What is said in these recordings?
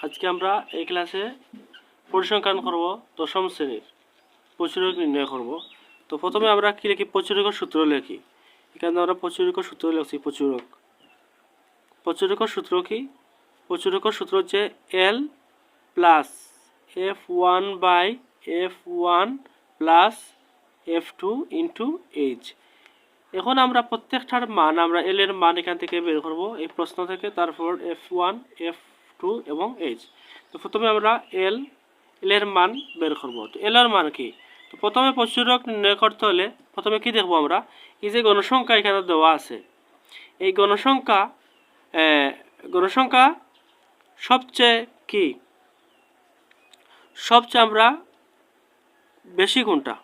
আজকে আমরা এই ক্লাসে পরিসংখ্যান করব দশম শ্রেণীর প্রচুরক নির্ণয় করব। তো প্রথমে আমরা কি লিখি? প্রচুরকের সূত্র লিখি। এখানে আমরা প্রচুরকের সূত্র লিখছি। প্রচুরকের সূত্র কি? প্রচুরকের সূত্র হচ্ছে L plus F1/F1 plus F2 into H. এখন আমরা প্রত্যেকটার মান আমরা এল এর মান এখান থেকে বের করব এই প্রশ্ন থেকে, তারপর F1, F2 এবং এইচ। তো প্রথমে আমরা এল এর মান বের করব। তো এল এর মান কি? তো প্রথমে প্রচুরক নির্ণয় করতে হলে প্রথমে কি দেখব আমরা? এই যে গণসংখ্যা এখানে দেওয়া আছে, এই গণসংখ্যা সবচেয়ে কি সবচেয়ে আমরা বেশি কোনটা?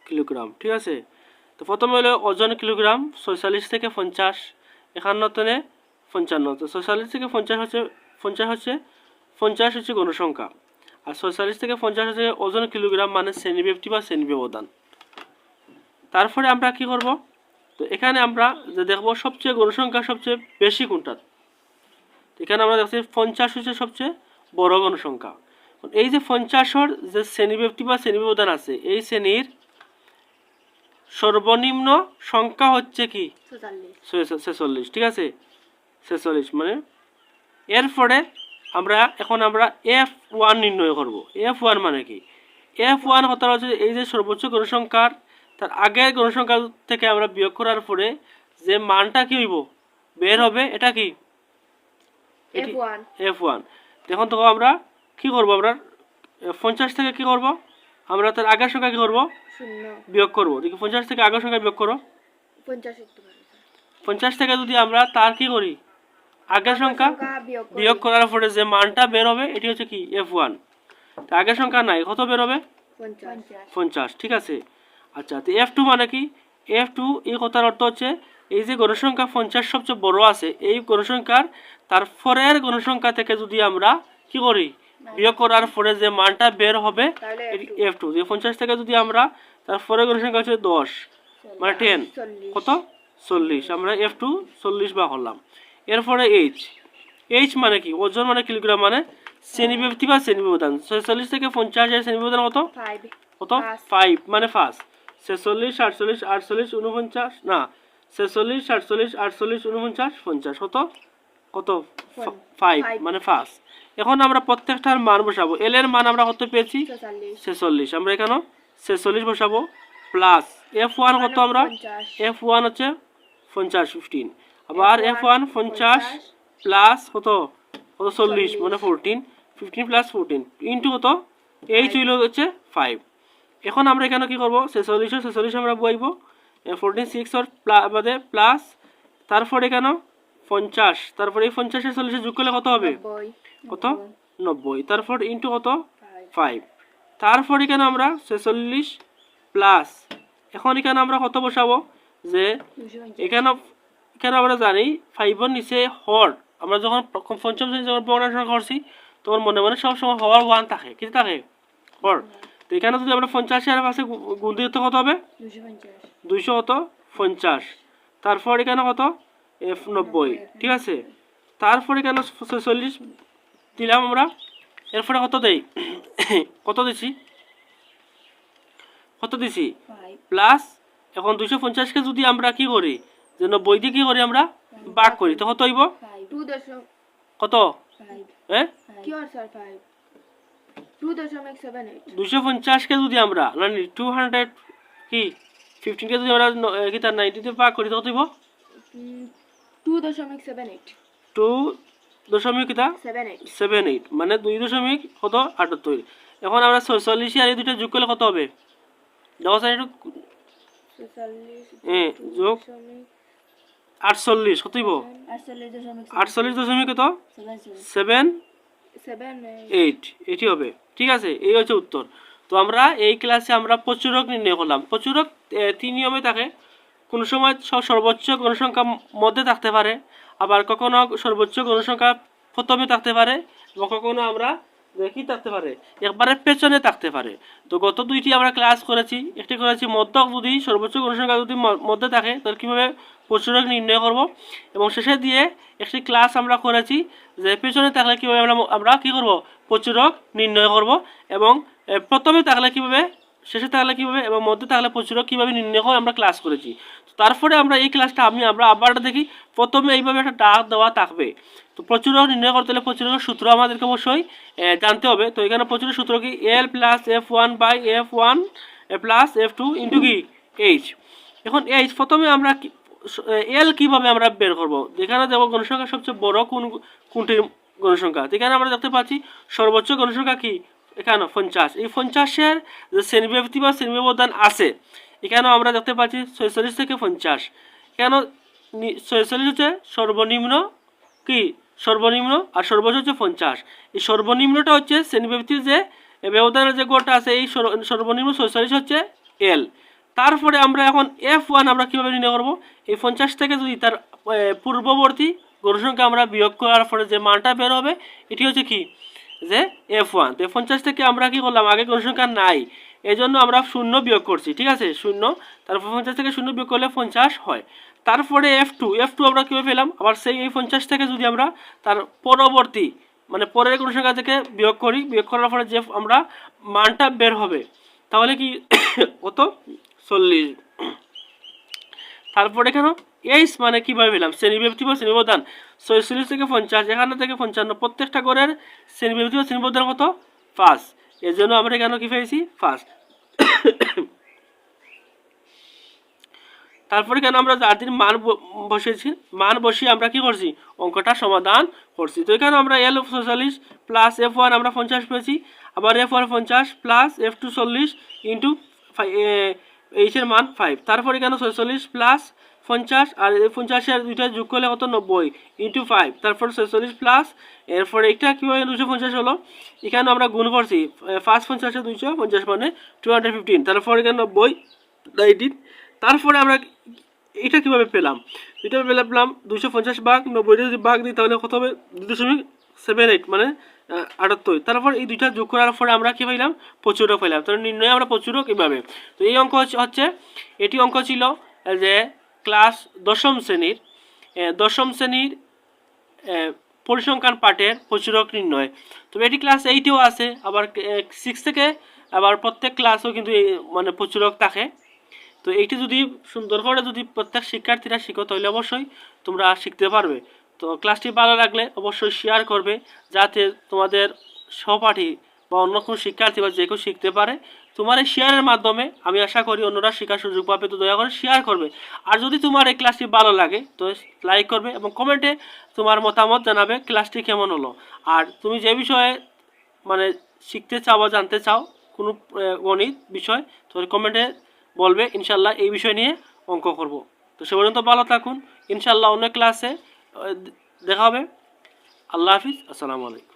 কিলোগ্রাম। ঠিক আছে। তো প্রথমে হলো ওজন কিলোগ্রাম 46 থেকে 50, 51 থেকে 55। তো 46 থেকে 50 হচ্ছে গণসংখ্যা, আর 46 থেকে 50 হচ্ছে ওজন কিলোগ্রাম, মানে শ্রেণীব্যাপ্তি বা শ্রেণী ব্যবধান। তারপরে আমরা কি করব? তো এখানে আমরা যে দেখব সবচেয়ে গণসংখ্যা সবচেয়ে বেশি কোনটা। এখানে আমরা দেখছি 50 হচ্ছে সবচেয়ে বড় গণসংখ্যা। এই যে 50-এর যে শ্রেণীব্যাপ্তি বা শ্রেণী ব্যবধান আছে, এই শ্রেণীর সর্বনিম্ন সংখ্যা হচ্ছে কি? 46। ঠিক আছে, 46 মানে এরপরে আমরা F1 নির্ণয় করব। F1 মানে কি? F1 কথা হচ্ছে এই যে সর্বোচ্চ গণসংখ্যার তার আগের গণসংখ্যা থেকে আমরা বিয়োগ করার পরে যে মানটা কি হইব বের হবে, এটা কি? F1। দেখুন তো আমরা কি করব? আমরা 50 থেকে কি করব? আমরা তার আগের সংখ্যা কি করব? বিয়োগ করব। দেখি 50 থেকে আগের সংখ্যা বিয়োগ করো। 50 থেকে যদি আমরা তার কি করি আগের সংখ্যা বিয়োগ করার পরে যে মানটা বের হবে এটি হচ্ছে কি? F1। তো আগের সংখ্যা নাই, কত বের হবে? 50। ঠিক আছে। আচ্ছা, তো F2 মানে কি? F2 এই কথার অর্থ হচ্ছে এই যে গণসংখ্যা 50 সবচেয়ে বড় আছে, এই গণসংখ্যার তার পরের গণসংখ্যা থেকে যদি আমরা কি করি বিয়োগ করার পরে যে মানটা বের হবে F2। যে 50 থেকে যদি আমরা তার পরের গণসংখ্যা হচ্ছে 10 মানে 10, কত? 40। আমরা F2 40 বা করলাম। এরপরে এইচ মানে কি? ওজন মানে কিলোগ্রাম, মানে শ্রেণীব্যাপ্তি বা শ্রেণী ব্যবধান। 46 থেকে 50 এর শ্রেণী ব্যবধান কত? 5 মানে 5। 46, 48, 48, 49 না, 46, 48, 48, 49, 50 কত? 5 মানে 5। এখন আমরা প্রত্যেকটার মান বসাবো। এল এর মান আমরা কত পেয়েছি? 46। আমরা এখানে 46 বসাবো প্লাস F1 কত? আমরা F1 হচ্ছে 50, 15। আবার F1 50 প্লাস কত? 40 মানে 14, 15 প্লাস 14 ইন্টু কত? এইচ হচ্ছে 5। এখন আমরা এখানে কি করব? 46 আমরা বইব 14 6 এর বাদে প্লাস, তারপর এখানে 50, তারপর এই 50 এর 40 যোগ করলে কত হবে? কত? 90। তারপর ইন্টু কত? 5। তারপর এখানে আমরা 46 প্লাস, এখন এখানে আমরা কত বসাবো? যে এখানে আমরা জানি 5 এর নিচে হর, আমরা যখন পঞ্চম শ্রেণী যখন পড়াশোনা করছি তখন মনে মনে সবসময় হর 1 থাকে। কি থাকে? হর। তো এখানে যদি আমরা 50 এর পাশে গুণ দিতে কত হবে? 250। তারপর এখানে কত? F90। ঠিক আছে। তারপর এখানে 46 দিলাম আমরা। এরপরে কত দেই? কত দিছি? প্লাস এখন 250 কে যদি আমরা কি করি যে 90 দিয়ে কি করি আমরা ভাগ করি, তো কত হইব? কত? হ্যাঁ, 250 কে যদি আমরা 200 কি 15 কে যদি আমরা কি তার 90 দিয়ে ভাগ করি, তো কত হইব? 2.78 মানে 2.78। এখন আমরা 46 আর এই দুটো যোগ করলে কত হবে? দেখো স্যার একটু যোগ 48 কত হইব? 48.78 এটি হবে। ঠিক আছে, এই হচ্ছে উত্তর। তো আমরা এই ক্লাসে আমরা প্রচুরক নির্ণয় করলাম। প্রচুরক 3 নিয়মে থাকে। কোনো সময় সর্বোচ্চ গণসংখ্যা মধ্যে থাকতে পারে, আবার কখনো সর্বোচ্চ গণসংখ্যা প্রথমে থাকতে পারে, এবং কখনো আমরা যে কি থাকতে পারে, একবারে পেছনে থাকতে পারে। তো গত দুইটি আমরা ক্লাস করেছি, একটি করেছি মধ্যক যদি সর্বোচ্চ গণসংখ্যা যদি মধ্যে থাকে তাহলে কীভাবে প্রচুরক নির্ণয় করব, এবং শেষে দিয়ে একটি ক্লাস আমরা করেছি যে পেছনে থাকলে কীভাবে আমরা কী করব প্রচুরক নির্ণয় করব, এবং প্রথমে থাকলে কীভাবে, শেষে থাকলে কীভাবে, এবং মধ্যে থাকলে প্রচুরক কীভাবে নির্ণয় করে আমরা ক্লাস করেছি। তারপরে আমরা এই ক্লাসটা আমরা আবার দেখি। প্রথমে এইভাবে একটা ডাক দেওয়া থাকবে। তো প্রচুরক নির্ণয় করতে হলে প্রচুরকের সূত্র আমাদেরকে অবশ্যই জানতে হবে। তো এখানে প্রচুরের সূত্র কি, L plus F1/F1 plus F2 into কি এইচ। এখন এইচ প্রথমে আমরা এল কীভাবে আমরা বের করব, যেখানে দেখো গণসংখ্যা সবচেয়ে বড় কোনটির গণসংখ্যা, এখানে আমরা দেখতে পাচ্ছি সর্বোচ্চ গণসংখ্যা কি এখানে 50। এই 50-এর যে শ্রেণীব্যবধি বা শ্রেণী ব্যবধান আছে, এখানেও আমরা দেখতে পাচ্ছি 46 থেকে 50। এখানে 46 হচ্ছে সর্বনিম্ন কি সর্বনিম্ন, আর সর্বোচ্চ হচ্ছে 50। এই সর্বনিম্নটা হচ্ছে শ্রেণীব্যবধির যে ব্যবধানের যে গড়টা আছে, এই সর্বনিম্ন 46 হচ্ছে এল। তারপরে আমরা এখন F1 আমরা কীভাবে নির্ণয় করব, এই 50 থেকে যদি তার পূর্ববর্তী গণসংখ্যা আমরা বিয়োগ করার পরে যে মানটা বের হবে, এটি হচ্ছে কি যে F1। তো 50 থেকে আমরা কি করলাম, আগে গণসংখ্যা নাই, এই জন্য আমরা 0 বিয়োগ করছি, ঠিক আছে 0। তারপর 50 থেকে 0 বিয়োগ করলে 50 হয়। তারপরে F2 আমরা কীভাবে পেলাম, আবার সেই এই 50 থেকে যদি আমরা তার পরবর্তী মানে পরের গণসংখ্যা থেকে বিয়োগ করি, বিয়োগ করার পরে যে আমরা মানটা বের হবে, তাহলে কি কত 40। তারপরে এখানে এইচ মানে কীভাবে পেলাম, শ্রেণীব্যবধি বা শ্রেণীব্যবধান 46 থেকে 50, এখানে থেকে 55, প্রত্যেকটা গড়ের শ্রেণীব্যবধি বা শ্রেণীব্যবধান কত 5। এর জন্য আমরা এখানে কী পেয়েছি 5। তারপরে কেন আমরা যার দিন মান বসিয়েছি, মান বসিয়ে আমরা কি করছি অঙ্কটা সমাধান করছি। তো এখানে আমরা এল 46 প্লাস F1 আমরা 50 পেয়েছি, আবার F1 50 প্লাস F2 40 ইন্টু এইচের মান 5। তারপরে এখানে 46 প্লাস 50 আর 50-এর দুইটা যোগ করলে কত 90 ইন্টু 5। তারপর 46 প্লাস এরপরে এটা কীভাবে 250 হলো, এখানে আমরা গুণ করছি 5 50 250 মানে 215। তারপর এখানে 90 19। তারপরে আমরা এটা কীভাবে পেলাম, এটা পেলাম 250 ভাগ 90 যদি ভাগ দিই তাহলে কত হবে 2.78 মানে 78। তারপর এই দুইটা যোগ করার পরে আমরা কী পাইলাম প্রচুরক পাইলাম। তাহলে নির্ণয় আমরা প্রচুরক এভাবে। তো এই অঙ্ক হচ্ছে এটি অঙ্ক ছিল যে ক্লাস দশম শ্রেণীর পরিসংখ্যান পাঠের প্রচুরক নির্ণয়। তবে এটি ক্লাস 8-এও আছে, আবার 6 থেকে আবার প্রত্যেক ক্লাসও কিন্তু মানে প্রচুরক থাকে। তো এইটি যদি সুন্দর করে যদি প্রত্যেক শিক্ষার্থীরা শিখো তাহলে অবশ্যই তোমরা শিখতে পারবে। তো ক্লাসটি ভালো লাগলে অবশ্যই শেয়ার করবে, যাতে তোমাদের সহপাঠী বা অন্য কোনো শিক্ষার্থী বা যে কেউ শিখতে পারে। তোমার এই শেয়ারের মাধ্যমে আমি আশা করি অন্যরা শেখার সুযোগ পাবে। তো দয়া করে শেয়ার করবে। আর যদি তোমার এই ক্লাসটি ভালো লাগে তো লাইক করবে এবং কমেন্টে তোমার মতামত জানাবে ক্লাসটি কেমন হলো। আর তুমি যে বিষয়ে মানে শিখতে চাও বা জানতে চাও কোনো গণিত বিষয়, তো কমেন্টে বলবে, ইনশাল্লাহ এই বিষয় নিয়ে অঙ্ক করব। তো সে পর্যন্ত ভালো থাকুন, ইনশাল্লাহ অন্য ক্লাসে দেখা হবে। আল্লাহ হাফিজ, আসসালামু আলাইকুম।